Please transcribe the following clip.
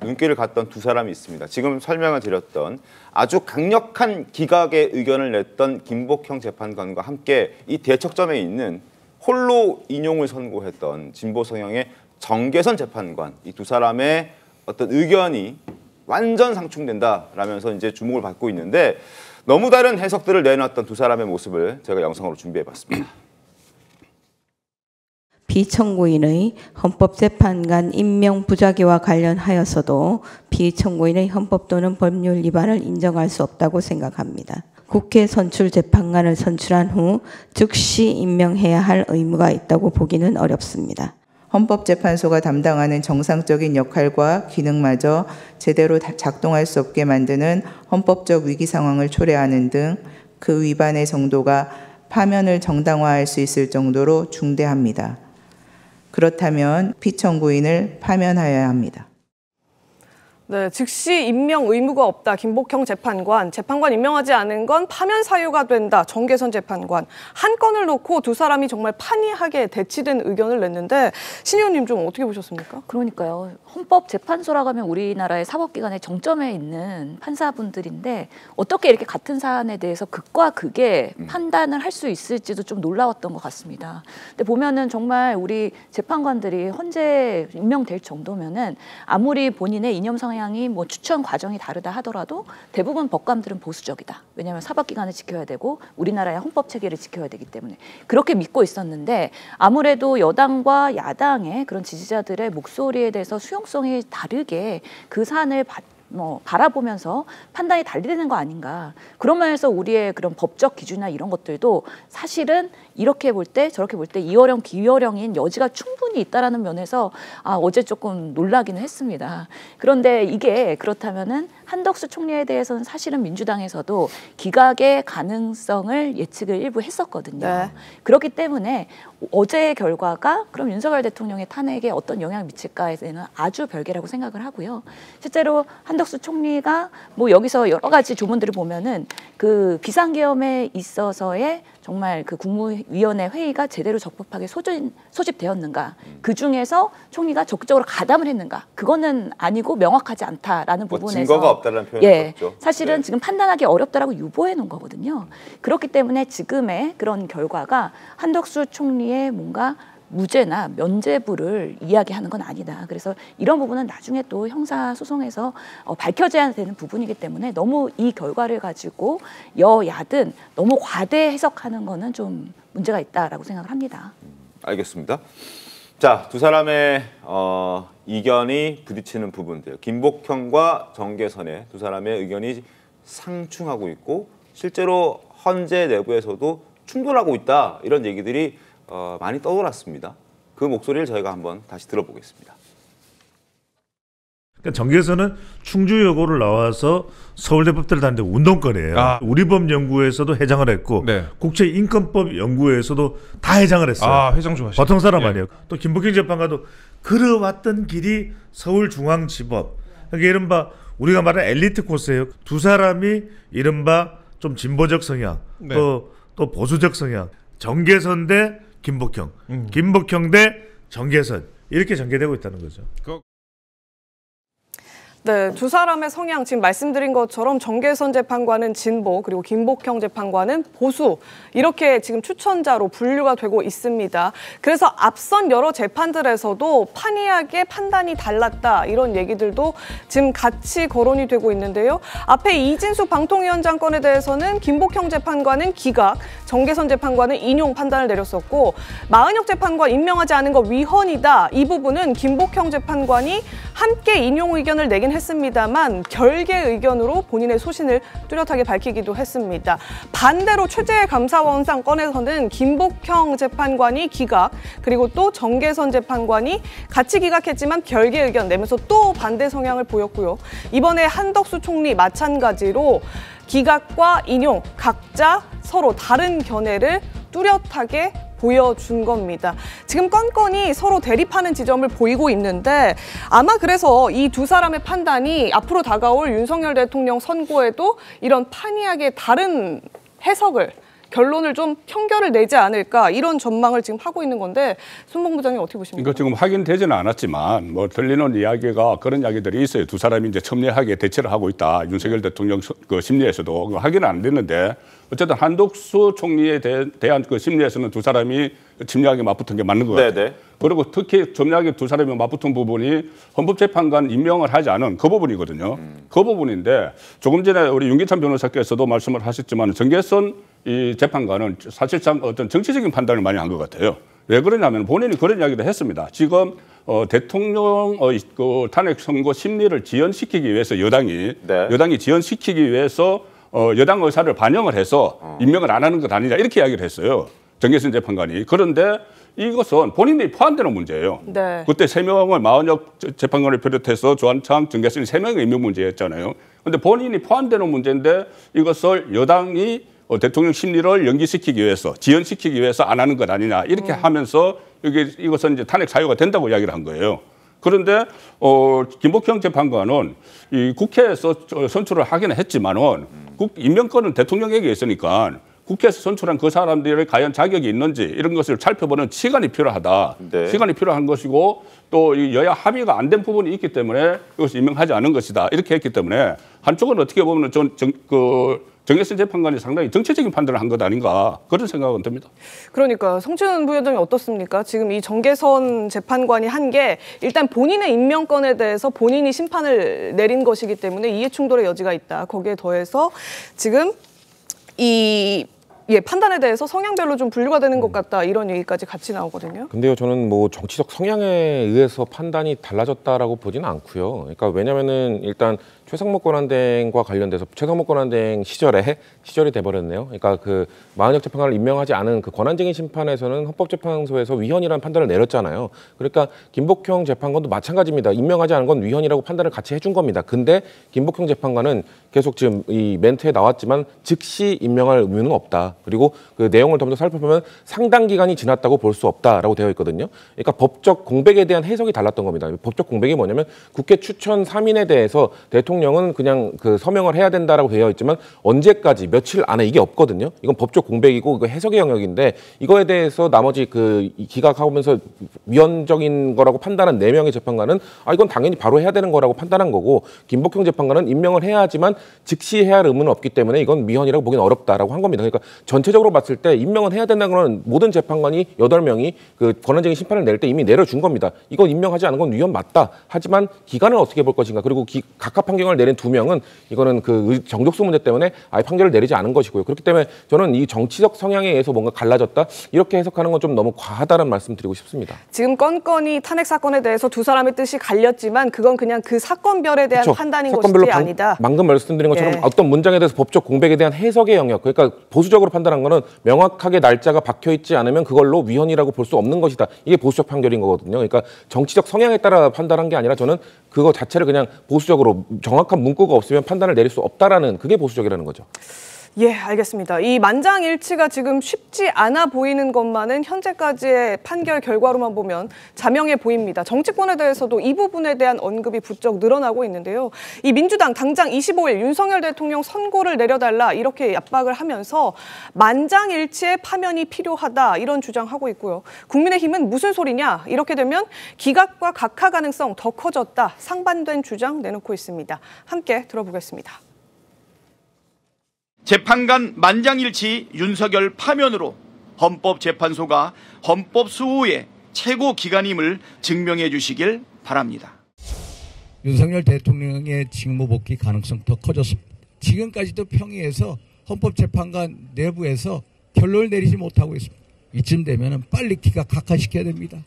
눈길을 갔던 두 사람이 있습니다. 지금 설명을 드렸던 아주 강력한 기각의 의견을 냈던 김복형 재판관과 함께 이 대척점에 있는 홀로 인용을 선고했던 진보 성향의 정계선 재판관, 이 두 사람의 어떤 의견이 완전 상충된다라면서 이제 주목을 받고 있는데, 너무 다른 해석들을 내놨던 두 사람의 모습을 제가 영상으로 준비해봤습니다. 피청구인의 헌법재판관 임명 부작위와 관련하여서도 피청구인의 헌법 또는 법률 위반을 인정할 수 없다고 생각합니다. 국회 선출 재판관을 선출한 후 즉시 임명해야 할 의무가 있다고 보기는 어렵습니다. 헌법재판소가 담당하는 정상적인 역할과 기능마저 제대로 작동할 수 없게 만드는 헌법적 위기 상황을 초래하는 등 그 위반의 정도가 파면을 정당화할 수 있을 정도로 중대합니다. 그렇다면 피청구인을 파면하여야 합니다. 네, 즉시 임명 의무가 없다. 김복형 재판관 임명하지 않은 건 파면 사유가 된다. 정계선 재판관. 한 건을 놓고 두 사람이 정말 판이하게 대치된 의견을 냈는데, 신 의원님 좀 어떻게 보셨습니까? 그러니까요. 헌법재판소라고 하면 우리나라의 사법기관의 정점에 있는 판사분들인데 어떻게 이렇게 같은 사안에 대해서 극과 극의 판단을 할 수 있을지도 좀 놀라웠던 것 같습니다. 근데 보면은 정말 우리 재판관들이 헌재 임명될 정도면은 아무리 본인의 이념 성향이 뭐 추천 과정이 다르다 하더라도 대부분 법관들은 보수적이다. 왜냐하면 사법기관을 지켜야 되고 우리나라의 헌법 체계를 지켜야 되기 때문에 그렇게 믿고 있었는데, 아무래도 여당과 야당의 그런 지지자들의 목소리에 대해서 수용성이 다르게 그 사안을 바라보면서 판단이 달리되는 거 아닌가. 그런 면에서 우리의 그런 법적 기준이나 이런 것들도 사실은 이렇게 볼 때 저렇게 볼 때 이어령 기어령인 여지가 충분히 있다라는 면에서 어제 조금 놀라기는 했습니다. 그런데 이게 그렇다면은 한덕수 총리에 대해서는 사실은 민주당에서도 기각의 가능성을 예측을 일부 했었거든요. 네. 그렇기 때문에 어제의 결과가 그럼 윤석열 대통령의 탄핵에 어떤 영향을 미칠까에 대해서는 아주 별개라고 생각을 하고요. 실제로 한덕수 총리가 뭐 여기서 여러 가지 조문들을 보면은 그 비상계엄에 있어서의 정말 그 국무위원회 회의가 제대로 적법하게 소집되었는가, 그 중에서 총리가 적극적으로 가담을 했는가, 그거는 아니고 명확하지 않다라는 부분에서 증거가 없다는 표현을 썼죠. 사실은 네. 지금 판단하기 어렵다라고 유보해 놓은 거거든요. 그렇기 때문에 지금의 그런 결과가 한덕수 총리의 뭔가 무죄나 면죄부를 이야기하는 건 아니다. 그래서 이런 부분은 나중에 또 형사소송에서 밝혀져야 되는 부분이기 때문에 너무 이 결과를 가지고 여야든 너무 과대 해석하는 거는 좀 문제가 있다라고 생각을 합니다. 알겠습니다. 자, 두 사람의 이견이 부딪히는 부분들, 김복형과 정계선의 두 사람의 의견이 상충하고 있고 실제로 헌재 내부에서도 충돌하고 있다, 이런 얘기들이 많이 떠돌았습니다. 그 목소리를 저희가 한번 다시 들어보겠습니다. 그러니까 정계선은 충주여고를 나와서 서울대법대를 다니는데 운동권이에요. 우리법연구회에서도 회장을 했고, 네. 국제인권법연구회에서도 다 회장을 했어요. 회장 좋아하시죠. 보통 사람 아니에요. 또 김복형 재판관도 걸어왔던 길이 서울중앙지법. 그러니까 이른바 우리가 말하는 엘리트 코스예요. 두 사람이 이른바 좀 진보적 성향, 네. 또 보수적 성향. 정계선 대 김복형, 김복형 대 정계선, 이렇게 전개되고 있다는 거죠. 네, 두 사람의 성향 지금 말씀드린 것처럼 정계선 재판관은 진보, 그리고 김복형 재판관은 보수, 이렇게 지금 추천자로 분류가 되고 있습니다. 그래서 앞선 여러 재판들에서도 판이하게 판단이 달랐다, 이런 얘기들도 지금 같이 거론이 되고 있는데요. 앞에 이진수 방통위원장 건에 대해서는 김복형 재판관은 기각, 정계선 재판관은 인용 판단을 내렸었고, 마은혁 재판관 임명하지 않은 거 위헌이다, 이 부분은 김복형 재판관이 함께 인용 의견을 내긴 했습니다만 별개 의견으로 본인의 소신을 뚜렷하게 밝히기도 했습니다. 반대로 최재 감사원장 건에서는 김복형 재판관이 기각, 그리고 또 정계선 재판관이 같이 기각했지만 별개 의견 내면서 또 반대 성향을 보였고요. 이번에 한덕수 총리 마찬가지로 기각과 인용 각자 서로 다른 견해를 뚜렷하게 보여준 겁니다. 지금 건건이 서로 대립하는 지점을 보이고 있는데, 아마 그래서 이 두 사람의 판단이 앞으로 다가올 윤석열 대통령 선고에도 이런 판이하게 다른 해석을 결론을 좀 형결을 내지 않을까 이런 전망을 지금 하고 있는 건데 손봉 부장님 어떻게 보십니까? 이거 지금 확인되지는 않았지만 뭐 들리는 이야기가 그런 이야기들이 있어요. 두 사람이 이제 첨예하게 대치를 하고 있다. 윤석열 대통령 그 심리에서도 확인은 안 됐는데 어쨌든 한덕수 총리에 대한 그 심리에서는 두 사람이 첨예하게 맞붙은 게 맞는 것 같아요. 네네. 그리고 특히 첨예하게 두 사람이 맞붙은 부분이 헌법재판관 임명을 하지 않은 그 부분이거든요. 그 부분인데 조금 전에 우리 윤기찬 변호사께서도 말씀을 하셨지만 정계선 이 재판관은 사실상 어떤 정치적인 판단을 많이 한 것 같아요. 왜 그러냐면 본인이 그런 이야기도 했습니다. 지금 대통령 그 탄핵 선고 심리를 지연시키기 위해서 여당이 지연시키기 위해서 여당 의사를 반영을 해서 임명을 안 하는 것 아니냐 이렇게 이야기를 했어요. 정계선 재판관이. 그런데 이것은 본인이 포함되는 문제예요. 네. 그때 3명을 마은혁 재판관을 비롯해서 조한창, 정계선이 3명의 임명 문제였잖아요. 그런데 본인이 포함되는 문제인데 이것을 여당이 대통령 심리를 연기시키기 위해서, 지연시키기 위해서 안 하는 것 아니냐 이렇게 하면서 이것은 이제 탄핵 사유가 된다고 이야기를 한 거예요. 그런데 김복형 재판관은 이 국회에서 선출을 하기는 했지만은 임명권은 대통령에게 있으니까 국회에서 선출한 그 사람들이 과연 자격이 있는지 이런 것을 살펴보는 시간이 필요하다. 네. 시간이 필요한 것이고 또 여야 합의가 안 된 부분이 있기 때문에 이것을 임명하지 않은 것이다. 이렇게 했기 때문에 한쪽은 어떻게 보면 정계선 재판관이 상당히 정치적인 판단을 한 것 아닌가 그런 생각은 듭니다. 그러니까 성춘 부위원장이 어떻습니까? 지금 이 정계선 재판관이 한 게 일단 본인의 임명권에 대해서 본인이 심판을 내린 것이기 때문에 이해충돌의 여지가 있다. 거기에 더해서 지금 판단에 대해서 성향별로 좀 분류가 되는 것 같다 이런 얘기까지 같이 나오거든요. 근데요, 저는 뭐 정치적 성향에 의해서 판단이 달라졌다라고 보지는 않고요. 그러니까 왜냐면은 일단 최상목 권한대행과 관련돼서 최상목 권한대행 시절이 돼버렸네요. 그러니까 그 마은혁 재판관을 임명하지 않은 그 권한쟁의 심판에서는 헌법재판소에서 위헌이라는 판단을 내렸잖아요. 그러니까 김복형 재판관도 마찬가지입니다. 임명하지 않은 건 위헌이라고 판단을 같이 해준 겁니다. 근데 김복형 재판관은 계속 지금 이 멘트에 나왔지만 즉시 임명할 의무는 없다. 그리고 그 내용을 좀 더 살펴보면 상당 기간이 지났다고 볼 수 없다라고 되어 있거든요. 그러니까 법적 공백에 대한 해석이 달랐던 겁니다. 법적 공백이 뭐냐면 국회 추천 3인에 대해서 대통령은 그냥 그 서명을 해야 된다라고 되어 있지만 언제까지 며칠 안에 이게 없거든요. 이건 법적 공백이고 이거 해석의 영역인데 이거에 대해서 나머지 그 기각하면서 위헌적인 거라고 판단한 4명의 재판관은 이건 당연히 바로 해야 되는 거라고 판단한 거고 김복형 재판관은 임명을 해야 하지만 즉시 해야 할 의무는 없기 때문에 이건 위헌이라고 보기는 어렵다라고 한 겁니다. 그러니까 전체적으로 봤을 때 임명은 해야 된다는 건 모든 재판관이 8명이 그 권한쟁의 심판을 낼 때 이미 내려준 겁니다. 이건 임명하지 않은 건 위헌 맞다. 하지만 기간을 어떻게 볼 것인가. 그리고 각하 판결을 내린 2명은 이거는 그 정족수 문제 때문에 아예 판결을 내리지 않은 것이고요. 그렇기 때문에 저는 이 정치적 성향에 의해서 뭔가 갈라졌다. 이렇게 해석하는 건 좀 너무 과하다는 말씀 드리고 싶습니다. 지금 건건이 탄핵 사건에 대해서 두 사람의 뜻이 갈렸지만 그건 그냥 그 사건별에 대한 판단인 것이지 아니다. 방금 말씀드린 것처럼 어떤 문장에 대해서 법적 공백에 대한 해석의 영역. 그러니까 보수적으로 판단한 거는 명확하게 날짜가 박혀있지 않으면 그걸로 위헌이라고 볼 수 없는 것이다. 이게 보수적 판결인 거거든요. 그러니까 정치적 성향에 따라 판단한 게 아니라 저는 그거 자체를 그냥 보수적으로 정확한 문구가 없으면 판단을 내릴 수 없다라는 그게 보수적이라는 거죠. 예, 알겠습니다. 이 만장일치가 지금 쉽지 않아 보이는 것만은 현재까지의 판결 결과로만 보면 자명해 보입니다. 정치권에 대해서도 이 부분에 대한 언급이 부쩍 늘어나고 있는데요. 이 민주당 당장 25일 윤석열 대통령 선고를 내려달라 이렇게 압박을 하면서 만장일치의 파면이 필요하다 이런 주장하고 있고요. 국민의힘은 무슨 소리냐 이렇게 되면 기각과 각하 가능성 더 커졌다 상반된 주장 내놓고 있습니다. 함께 들어보겠습니다. 재판관 만장일치 윤석열 파면으로 헌법재판소가 헌법수호의 최고 기관임을 증명해 주시길 바랍니다. 윤석열 대통령의 직무 복귀 가능성 더 커졌습니다. 지금까지도 평의에서 헌법재판관 내부에서 결론을 내리지 못하고 있습니다. 이쯤 되면 빨리 각하시켜야 됩니다.